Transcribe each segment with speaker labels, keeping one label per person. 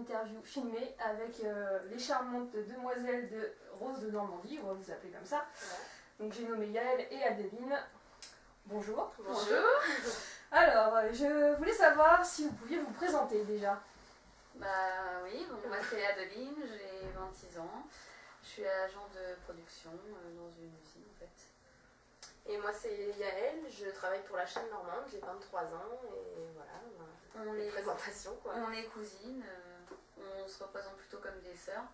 Speaker 1: interview filmée avec les charmantes demoiselles de Rose de Normandie, on va vous appeler comme ça. Ouais. Donc j'ai nommé Yael et Adeline. Bonjour.
Speaker 2: Bonjour.
Speaker 1: Alors, je voulais savoir si vous pouviez vous présenter déjà.
Speaker 2: Bah oui, donc moi c'est Adeline, j'ai 26 ans. Je suis agent de production dans une usine en fait.
Speaker 3: Et moi c'est Yael, je travaille pour la chaîne normande, j'ai 23 ans et voilà,
Speaker 2: on est
Speaker 3: présentation quoi.
Speaker 2: On est cousines, on se représente plutôt comme des sœurs,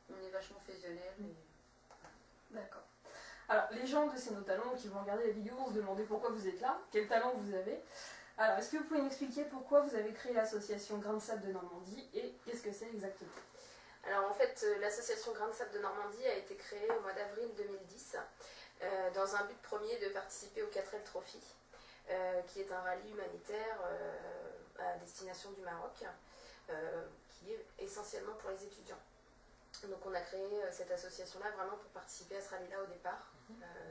Speaker 2: on est vachement fusionnelles. Et...
Speaker 1: D'accord. Alors les gens de C'est nos talents qui vont regarder la vidéo vont se demander pourquoi vous êtes là, quel talent vous avez. Alors est-ce que vous pouvez m'expliquer pourquoi vous avez créé l'association Grain de Sable de Normandie et qu'est-ce que c'est exactement?
Speaker 3: Alors en fait l'association Grain de Sable de Normandie a été créée au mois d'avril 2010. Dans un but premier de participer au 4L Trophy, qui est un rallye humanitaire à destination du Maroc, qui est essentiellement pour les étudiants. Donc on a créé cette association-là vraiment pour participer à ce rallye-là au départ,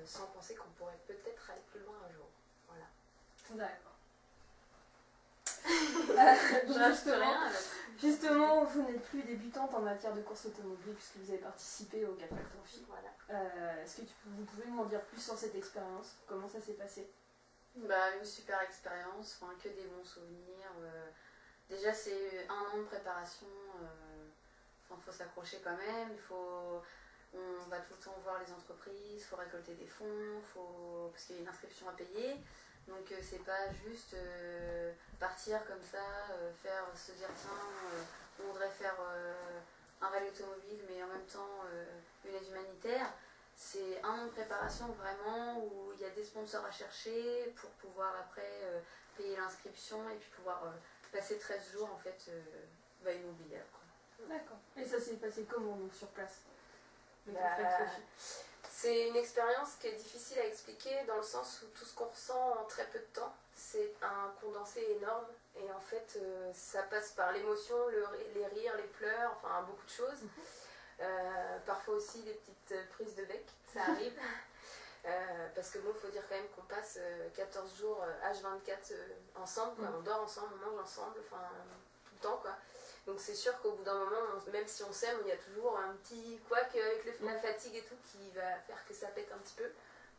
Speaker 3: sans penser qu'on pourrait peut-être aller plus loin un jour. Voilà.
Speaker 1: D'accord. Justement, vous n'êtes plus débutante en matière de course automobile puisque vous avez participé au 4L Trophy.
Speaker 3: Voilà.
Speaker 1: Est-ce que vous pouvez m'en dire plus sur cette expérience? Comment ça s'est passé?
Speaker 2: Bah, une super expérience, enfin, que des bons souvenirs. Déjà c'est un an de préparation, faut s'accrocher quand même, on va tout le temps voir les entreprises, il faut récolter des fonds, parce qu'il y a une inscription à payer. Donc c'est pas juste partir comme ça, se dire tiens, on voudrait faire un rallye automobile mais en même temps une aide humanitaire. C'est un an de préparation vraiment où il y a des sponsors à chercher pour pouvoir après payer l'inscription et puis pouvoir passer 13 jours en fait immobilière.
Speaker 1: D'accord. Et ça s'est passé comment donc sur place?
Speaker 3: C'est une expérience qui est difficile à expliquer dans le sens où tout ce qu'on ressent en très peu de temps, c'est un condensé énorme et en fait ça passe par l'émotion, les rires, les pleurs, enfin beaucoup de choses. Parfois aussi des petites prises de bec, ça arrive. Parce que bon, il faut dire quand même qu'on passe 14 jours H24 ensemble, quoi. On dort ensemble, on mange ensemble, enfin tout le temps quoi. Donc c'est sûr qu'au bout d'un moment, même si on s'aime, il y a toujours un petit couac avec la fatigue et tout qui va faire que ça pète un petit peu.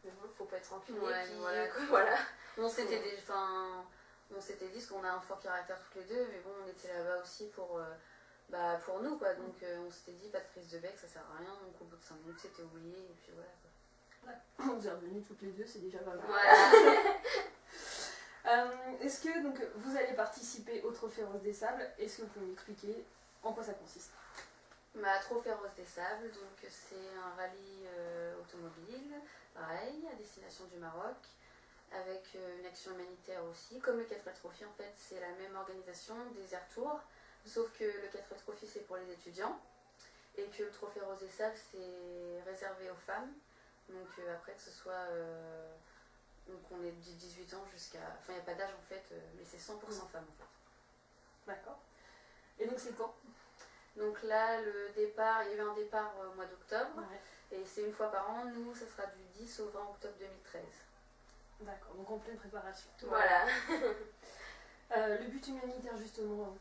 Speaker 3: Mais bon, faut pas être rancunier.
Speaker 2: Ouais,
Speaker 3: puis,
Speaker 2: voilà. On s'était dit, parce qu'on a un fort caractère toutes les deux, mais bon, on était là-bas aussi pour nous, quoi. Donc on s'était dit, pas de prise de bec, ça sert à rien. Donc au bout de 5 minutes, c'était oublié, et puis voilà, quoi.
Speaker 1: Ouais. Vous êtes revenus toutes les deux, c'est déjà pas mal.
Speaker 2: Voilà.
Speaker 1: Est-ce que donc, vous allez participer au Trophée Rose des Sables? Est-ce que vous pouvez m'expliquer en quoi ça consiste?
Speaker 2: Trophée Rose des Sables, donc c'est un rallye automobile, pareil, à destination du Maroc, avec une action humanitaire aussi. Comme le 4L Trophy, en fait, c'est la même organisation, des Air Tours, sauf que le 4L Trophy, c'est pour les étudiants, et que le Trophée Rose des Sables, c'est réservé aux femmes. Donc après que ce soit... donc on est de 18 ans jusqu'à... Enfin, il n'y a pas d'âge en fait, mais c'est 100% femmes en fait.
Speaker 1: D'accord. Et donc c'est quand?
Speaker 2: Donc là, le départ, il y a eu un départ au mois d'octobre,
Speaker 1: ouais.
Speaker 2: Et c'est une fois par an. Nous, ça sera du 10 au 20 octobre 2013.
Speaker 1: D'accord, donc en pleine préparation.
Speaker 3: Voilà.
Speaker 1: Le but humanitaire justement,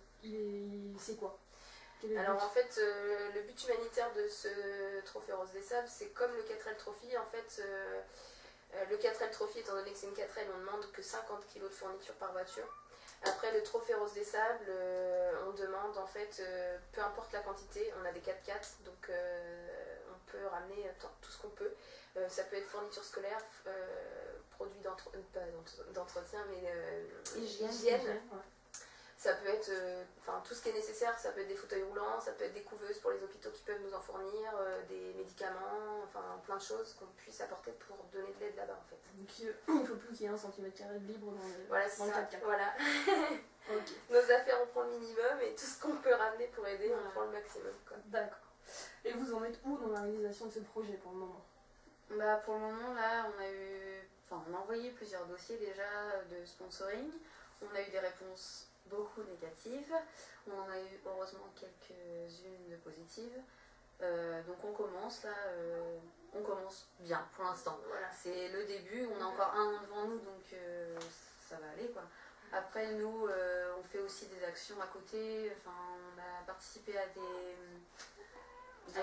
Speaker 1: c'est quoi?
Speaker 3: Alors en fait, le but humanitaire de ce Trophée Rose des Sables, c'est comme le 4L Trophy. En fait, le 4L Trophy, étant donné que c'est une 4L, on demande que 50 kg de fourniture par voiture. Après le Trophée Rose des Sables, on demande en fait, peu importe la quantité, on a des 4x4, donc on peut ramener tout ce qu'on peut. Ça peut être fourniture scolaire, produits d'entretien, mais hygiène. Ouais. Ça peut être tout ce qui est nécessaire, ça peut être des fauteuils roulants, ça peut être des couveuses pour les hôpitaux qui peuvent nous en fournir, des médicaments, enfin plein de choses qu'on puisse apporter pour donner de l'aide là-bas en fait.
Speaker 1: Donc il ne faut plus qu'il y ait 1 cm² de libre dans le 4x4.
Speaker 3: Voilà. Okay. Nos affaires on prend le minimum et tout ce qu'on peut ramener pour aider on prend le maximum.
Speaker 1: D'accord. Et vous en êtes où dans la réalisation de ce projet pour le moment?
Speaker 2: Pour le moment là on a envoyé plusieurs dossiers déjà de sponsoring, on a eu des réponses beaucoup négatives, on en a eu heureusement quelques-unes de positives, donc on commence là, on commence bien pour l'instant. Voilà. C'est le début, on a encore un an devant nous donc ça va aller quoi. Après, nous, on fait aussi des actions à côté. Enfin, on a participé à des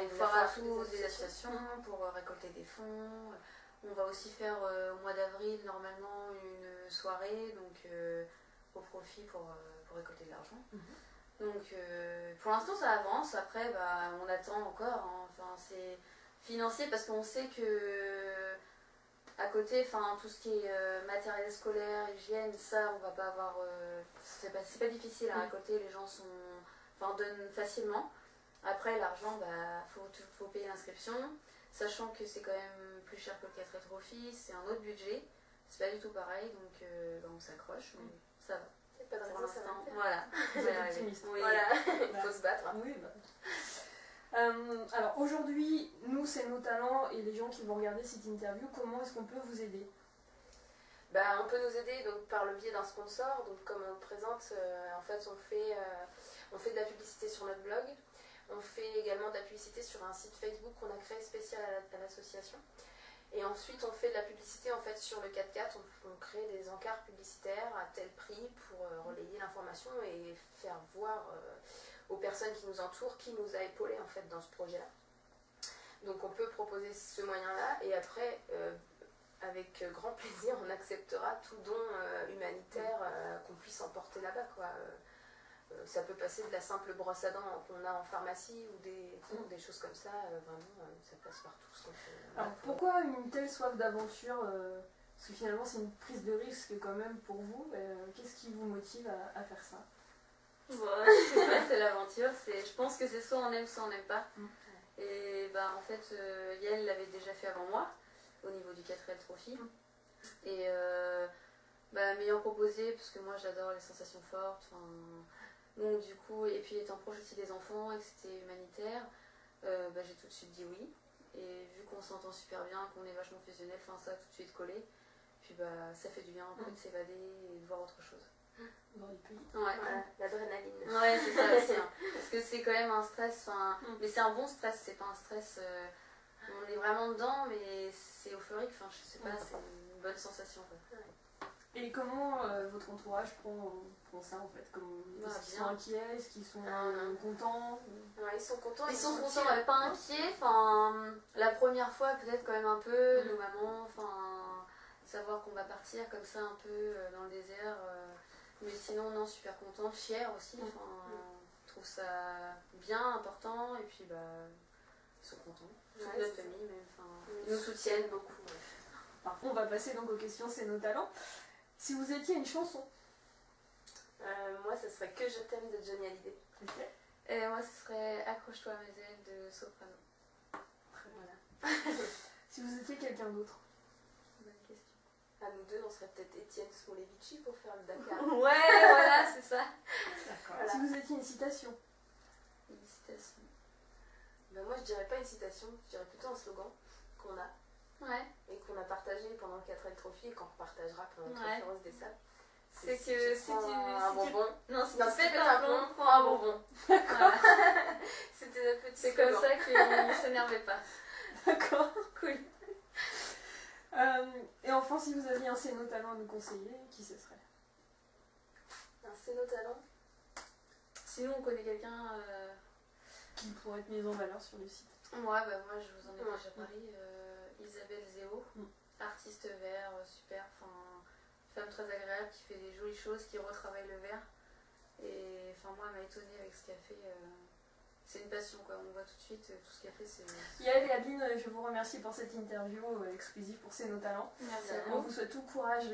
Speaker 2: foires à tout, des associations pour récolter des fonds. On va aussi faire au mois d'avril, normalement, une soirée donc, au profit pour récolter de l'argent. Donc, pour l'instant, ça avance. Après, bah, on attend encore. Hein. Enfin, c'est financier parce qu'on sait que à côté, enfin, tout ce qui est matériel scolaire, hygiène, ça, on va pas avoir. C'est pas difficile à récolter. Les gens donnent facilement. Après, l'argent, bah, faut payer l'inscription, sachant que c'est quand même plus cher que le 4L Trophy, c'est un autre budget. C'est pas du tout pareil, donc bah, on s'accroche, mais ça va.
Speaker 3: C'est pas de raison, ça va le faire.
Speaker 2: Voilà.
Speaker 1: Vous êtes optimiste.
Speaker 2: Oui.
Speaker 3: Voilà, il faut se battre. Hein.
Speaker 1: Oui, bah. Alors aujourd'hui, nous c'est nos talents et les gens qui vont regarder cette interview, comment est-ce qu'on peut vous aider?
Speaker 3: Bah, on peut nous aider donc, par le biais d'un sponsor. Donc, comme on le présente, en fait, on fait de la publicité sur notre blog. On fait également de la publicité sur un site Facebook qu'on a créé spécial à l'association. Et ensuite, on fait de la publicité en fait, sur le 4x4. On crée des encarts publicitaires à tel prix pour relayer l'information et faire voir aux personnes qui nous entourent qui nous a épaulés en fait, dans ce projet-là. Donc, on peut proposer ce moyen-là. Et après, avec grand plaisir, on acceptera tout don humanitaire qu'on puisse emporter là-bas. Ça peut passer de la simple brosse à dents qu'on a en pharmacie ou des choses comme ça. Vraiment, ça passe partout. Ce qu'on fait.
Speaker 1: Alors pourquoi une telle soif d'aventure Parce que finalement c'est une prise de risque quand même pour vous. Qu'est-ce qui vous motive à faire ça?
Speaker 2: Bon, je sais pas, c'est l'aventure. Je pense que c'est soit on aime, soit on n'aime pas. Et bah, en fait, Yael l'avait déjà fait avant moi, au niveau du 4L Trophy. Et bah, m'ayant proposé, parce que moi j'adore les sensations fortes. Donc du coup, et puis étant proche aussi des enfants et que c'était humanitaire, bah, j'ai tout de suite dit oui. Et vu qu'on s'entend super bien, qu'on est vachement fusionnel, ça a tout de suite collé. Puis bah, ça fait du bien un peu de s'évader et de voir autre chose.
Speaker 1: Dans les pays.
Speaker 2: Ouais,
Speaker 3: Voilà, l'adrénaline.
Speaker 2: ouais, c'est ça aussi. Hein. Parce que c'est quand même un stress, mais c'est un bon stress, c'est pas un stress. On est vraiment dedans, mais c'est euphorique, je sais pas, c'est une bonne sensation. Quoi.
Speaker 1: Et comment votre entourage prend ça en fait? Est-ce qu'ils sont inquiets? Est-ce qu'ils sont contents?
Speaker 3: Ouais, ils sont contents.
Speaker 2: Ils sont contents, mais pas inquiets. La première fois, peut-être quand même un peu, nos mamans, savoir qu'on va partir comme ça un peu dans le désert. Mais sinon, non, super contents, fiers aussi. Je trouve ça bien, important, et puis bah, ils sont contents. Toute notre famille, même. Ils nous soutiennent beaucoup.
Speaker 1: Alors, on va passer donc aux questions, c'est nos talents. Si vous étiez une chanson,
Speaker 3: moi, ce serait Que je t'aime de Johnny Hallyday.
Speaker 1: okay.
Speaker 2: Et moi, ce serait Accroche-toi à mes ailes de Soprano.
Speaker 1: Voilà. Si vous étiez quelqu'un d'autre,
Speaker 2: Bonne question.
Speaker 3: À nous deux, on serait peut-être Étienne Smolevici pour faire le Dakar.
Speaker 2: Ouais, voilà, c'est ça.
Speaker 1: d'accord.
Speaker 3: Voilà.
Speaker 1: Si vous étiez une citation,
Speaker 2: Une citation.
Speaker 3: Ben moi, je dirais pas une citation, je dirais plutôt un slogan qu'on a
Speaker 2: Ouais.
Speaker 3: et qu'on a partagé pendant le 4L Trophy et qu'on repartagera pendant le
Speaker 2: Ouais.
Speaker 3: Trophée Rose des Sables.
Speaker 2: C'est que si tu
Speaker 3: un bonbon.
Speaker 2: Non, si
Speaker 3: Non,
Speaker 2: tu
Speaker 3: si tu
Speaker 2: pètes un plomb, prends un bonbon.
Speaker 3: Voilà. C'était notre petit
Speaker 2: C'est
Speaker 3: slogan.
Speaker 2: comme ça qu'il ne s'énervait pas.
Speaker 1: d'accord.
Speaker 2: Cool.
Speaker 1: Et enfin, si vous aviez un c'est nos talents à nous conseiller, qui ce serait?
Speaker 3: C'est nos talents.
Speaker 2: Sinon, on connaît quelqu'un.
Speaker 1: Qui pourrait être mis en valeur sur le site.
Speaker 2: Ouais, bah moi je vous en ai
Speaker 3: Ouais.
Speaker 2: déjà parlé. Isabelle Zéo,
Speaker 1: Mm.
Speaker 2: artiste verre, super. Femme très agréable qui fait des jolies choses, qui retravaille le verre. Et moi, elle m'a étonnée avec ce qu'elle fait. C'est une passion, quoi. On voit tout de suite tout ce qu'elle fait. C'est...
Speaker 1: Yael et Adeline, je vous remercie pour cette interview exclusive pour C'est nos talents.
Speaker 2: Merci à
Speaker 1: On
Speaker 2: vous.
Speaker 1: vous souhaite tout le courage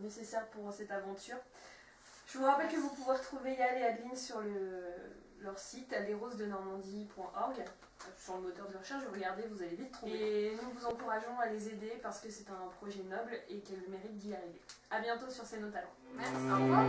Speaker 1: nécessaire pour cette aventure. Je vous rappelle que vous pouvez retrouver Yael et Adeline sur leur site lesrosesdenormandie.org. Sur le moteur de recherche, vous regardez, vous allez vite trouver. Et nous vous encourageons à les aider parce que c'est un projet noble et qu'elles méritent d'y arriver. A bientôt sur C'est nos talents.
Speaker 2: Merci. Au revoir.